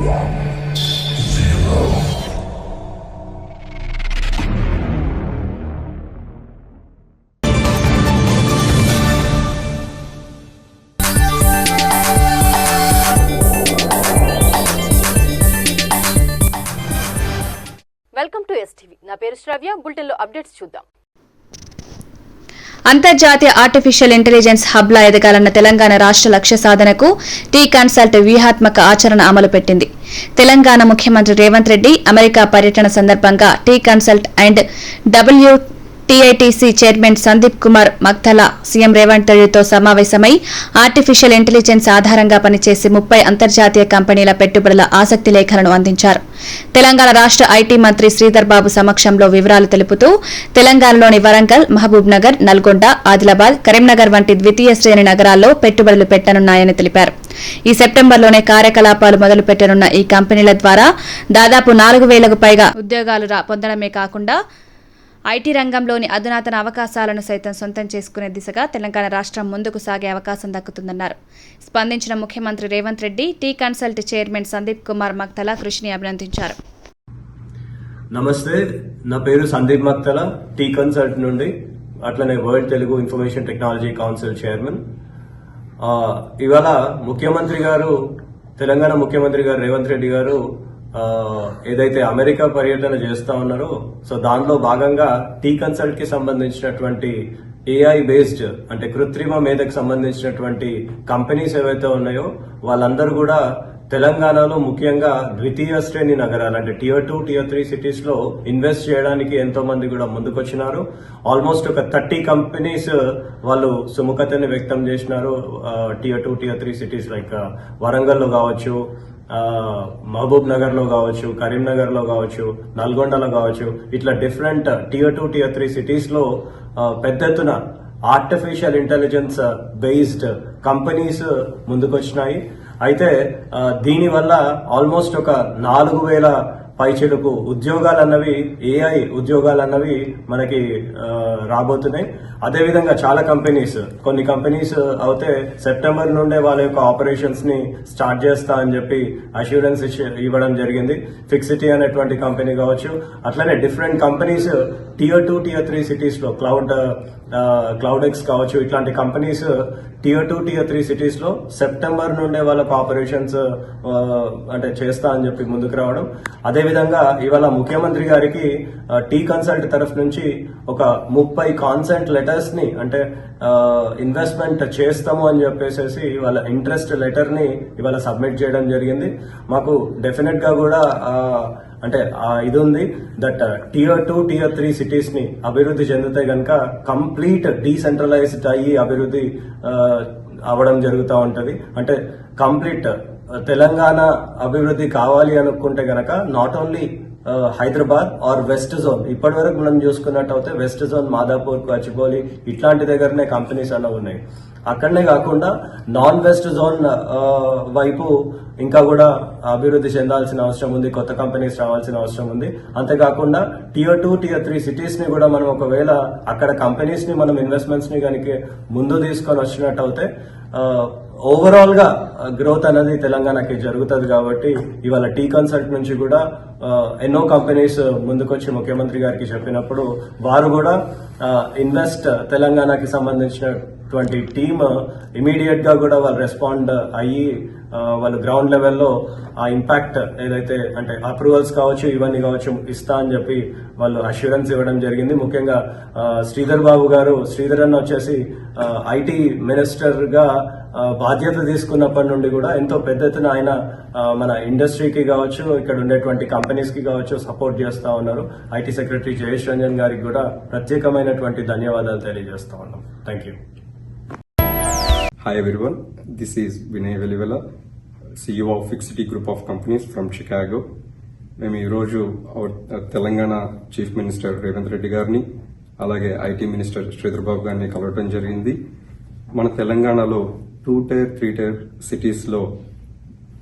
Welcome to STV. నా పేరు శ్రావ్య. బులెటిన్లో అప్డేట్స్ చూద్దాం. అంతర్జాతీయ ఆర్టిఫిషియల్ ఇంటెలిజెన్స్ హబ్లా ఎదగాలన్న తెలంగాణ రాష్ట్ర లక్ష్య సాధనకు టీ కన్సల్ట్ వ్యూహాత్మక ఆచరణ అమలు పెట్టింది. తెలంగాణ ముఖ్యమంత్రి రేవంత్ రెడ్డి అమెరికా పర్యటన సందర్భంగా T consult and WTITC chairman Sandeep Kumar Maktala CM Revanth రెడ్డితో సమావేశమై ఆర్టిఫిషియల్ ఇంటెలిజెన్స్ ఆధారంగా పనిచేసి 30 అంతర్జాతీయ కంపెనీల పెట్టుబడుల ఆసక్తి లేఖలను అందించారు. తెలంగాణ రాష్ట్ర ఐటీ మంత్రి శ్రీధర్ బాబు సమక్షంలో వివరాలు తెలుపుతూ తెలంగాణలోని వరంగల్, మహబూబ్ నగర్, నల్గొండ, ఆదిలాబాద్, కరీంనగర్ వంటి ద్వితీయ శ్రేణి నగరాల్లో పెట్టుబడులు పెట్టనున్నాయని తెలిపారు. ఈ సెప్టెంబర్లోనే కార్యకలాపాలు మొదలు పెట్టనున్న ఈ కంపెనీల ద్వారా దాదాపు 4,000కు పైగా ఉద్యోగాలు పొందడమే కాకుండా ఐటీ రంగంలోని అధునాతన అవకాశాలను సైతం సొంతం చేసుకునే దిశగా తెలంగాణ రాష్ట్రం ముందుకు సాగే అవకాశం దక్కుతుందన్నారు. స్పందించిన ముఖ్యమంత్రి Revanth Reddy T consult chairman Sandeep Kumar Maktala కృషిని అభినందించారు. నమస్తే, నా పేరు సందీప్ మక్తలా, టీ కన్సల్ట్ నుండి, అట్లనే world Telugu information technology council chairman. ఇవాళ తెలంగాణ ముఖ్యమంత్రి గారు రేవంత్ రెడ్డి గారు ఏదైతే అమెరికా పర్యటన చేస్తా ఉన్నారో, సో దానిలో భాగంగా టీ కన్సల్ట్ కి సంబంధించినటువంటి AI బేస్డ్ అంటే కృత్రిమ మేధకు సంబంధించినటువంటి కంపెనీస్ ఏవైతే ఉన్నాయో వాళ్ళందరూ కూడా తెలంగాణలో ముఖ్యంగా ద్వితీయ శ్రేణి నగరాలు అంటే Tier 2, Tier 3 సిటీస్ లో ఇన్వెస్ట్ చేయడానికి ఎంతో మంది కూడా ముందుకొచ్చినారు. ఆల్మోస్ట్ ఒక 30 కంపెనీస్ వాళ్ళు సుముఖతని వ్యక్తం చేసినారు. Tier 2, Tier 3 cities like Warangal లో కావచ్చు, మహబూబ్ నగర్ లో కావచ్చు, కరీంనగర్ లో కావచ్చు, నల్గొండలో కావచ్చు, ఇట్లా డిఫరెంట్ Tier 2, Tier 3 సిటీస్ లో పెద్ద ఎత్తున ఆర్టిఫిషియల్ ఇంటెలిజెన్స్ బేస్డ్ కంపెనీస్ ముందుకొచ్చినాయి. అయితే దీనివల్ల ఆల్మోస్ట్ ఒక 4,000 పైచిలుకు ఉద్యోగాలన్నవి AI ఉద్యోగాలన్నవి మనకి రాబోతున్నాయి. అదేవిధంగా చాలా కొన్ని కంపెనీస్ అయితే సెప్టెంబర్ నుండే వాళ్ళ యొక్క ఆపరేషన్స్ ని స్టార్ట్ చేస్తా అని చెప్పి అష్యూరెన్స్ ఇవ్వడం జరిగింది. ఫిక్సిటీ అనేటువంటి కంపెనీ కావచ్చు, అట్లనే different companies Tier 2, Tier 3 cities లో క్లౌడెక్స్ కావచ్చు, ఇట్లాంటి కంపెనీస్ Tier 2, Tier 3 సిటీస్ లో సెప్టెంబర్ నుండే వాళ్ళకు ఆపరేషన్స్ అంటే చేస్తా అని చెప్పి ముందుకు రావడం. అదేవిధంగా ఇవాళ ముఖ్యమంత్రి గారికి టీ కన్సల్ట్ తరఫు నుంచి ఒక 30 కాన్సెంట్ లెటర్స్ ని అంటే ఇన్వెస్ట్మెంట్ చేస్తాము అని చెప్పేసి వాళ్ళ ఇంట్రెస్ట్ లెటర్ ని ఇవాళ సబ్మిట్ చేయడం జరిగింది. మాకు డెఫినెట్ గా కూడా అంటే ఇది ఉంది దట్ Tier 2, Tier 3 సిటీస్ ని అభివృద్ధి చెందితే గనక కంప్లీట్ డీసెంట్రలైజ్డ్ అయ్యి అభివృద్ధి అవ్వడం జరుగుతూ ఉంటది. అంటే కంప్లీట్ తెలంగాణ అభివృద్ధి కావాలి అనుకుంటే గనక not only Hyderabad or west zone, ఇప్పటి వరకు మనం చూసుకున్నట్టయితే వెస్ట్ జోన్, మాదాపూర్, గచ్చిబౌలి ఇట్లాంటి దగ్గరనే కంపెనీస్ అలా ఉన్నాయి. అక్కడనే కాకుండా నాన్ వెస్ట్ జోన్ వైపు ఇంకా కూడా అభివృద్ధి చెందాల్సిన అవసరం ఉంది, కొత్త కంపెనీస్ రావాల్సిన అవసరం ఉంది. అంతేకాకుండా Tier 2, Tier 3 సిటీస్ ని కూడా మనం ఒకవేళ అక్కడ కంపెనీస్ ని మనం ఇన్వెస్ట్మెంట్స్ ని కనుక ముందు తీసుకొని వచ్చినట్టయితే ఓవరాల్ గా గ్రోత్ అనేది తెలంగాణకి జరుగుతుంది. కాబట్టి ఇవాళ టీ కన్సల్ట్ నుంచి కూడా ఎన్నో కంపెనీస్ ముందుకొచ్చి ముఖ్యమంత్రి గారికి చెప్పినప్పుడు వారు కూడా ఇన్వెస్ట్ తెలంగాణకి సంబంధించినటువంటి టీమ్ ఇమీడియట్ గా కూడా వాళ్ళు రెస్పాండ్ అయ్యి వాళ్ళు గ్రౌండ్ లెవెల్లో ఆ ఇంపాక్ట్ ఏదైతే అంటే అప్రూవల్స్ కావచ్చు, ఇవన్నీ కావచ్చు ఇస్తా అని చెప్పి వాళ్ళు అష్యూరెన్స్ ఇవ్వడం జరిగింది. ముఖ్యంగా శ్రీధర్ అన్న వచ్చేసి ఐటీ మినిస్టర్ గా బాధ్యత తీసుకున్నప్పటి నుండి కూడా ఎంతో పెద్ద ఎత్తున ఆయన మన ఇండస్ట్రీకి కావచ్చు, ఇక్కడ ఉండేటువంటి కంపెనీస్ కి కావచ్చు సపోర్ట్ చేస్తా ఉన్నారు. ఐటీ సెక్రటరీ జయేష్ రంజన్ గారికి కూడా ప్రత్యేకమైనటువంటి ధన్యవాదాలు తెలియజేస్తా ఉన్నాం. Thank you. Hi everyone, this is Vinay Velivela, CEO of Fixity Group of Companies from Chicago. మేము ఈరోజు తెలంగాణ చీఫ్ మినిస్టర్ రేవంత్ రెడ్డి గారిని అలాగే ఐటీ మినిస్టర్ శ్రీధర్ బాబు గారిని కలవటం జరిగింది. మన తెలంగాణలో 2 Tier 3 Tier సిటీస్లో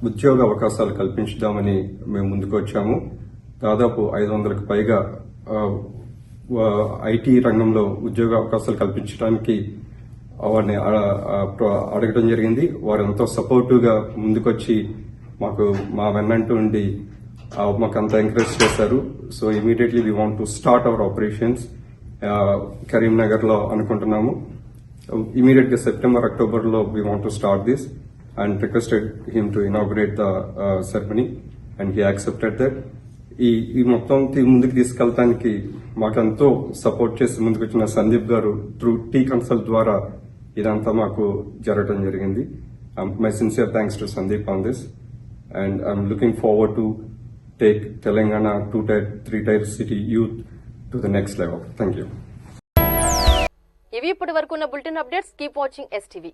ఉద్యోగ అవకాశాలు కల్పించుదామని మేము ముందుకు వచ్చాము. దాదాపు 500కు పైగా ఐటీ రంగంలో ఉద్యోగ అవకాశాలు కల్పించడానికి వారిని అడగడం జరిగింది. వారు ఎంతో సపోర్టివ్ గా ముందుకొచ్చి మాకు మా వెన్నంటూ ఉండి మాకు అంత ఎంకరేజ్ చేశారు. So immediately we want to start our operations Karimnagar లో అనుకుంటున్నాము. ఇమీడియట్ గా సెప్టెంబర్ అక్టోబర్ లో we want to start this and requested him to inaugurate the ceremony and he accepted that. ఈ మొత్తం ముందుకు తీసుకెళ్ళడానికి మాకెంతో సపోర్ట్ చేసి ముందుకు వచ్చిన సందీప్ గారు త్రూ టీ కన్సల్ట్ ద్వారా ఇదంతా మాకు జరగడం జరిగింది. My sincere thanks to Sandeep on this and I'm looking forward to take Telangana 2-tier, 3-tier city youth to the next level. Thank you. ఇవి ఇప్పటి వరకు ఉన్న bulletin updates. Keep watching STV.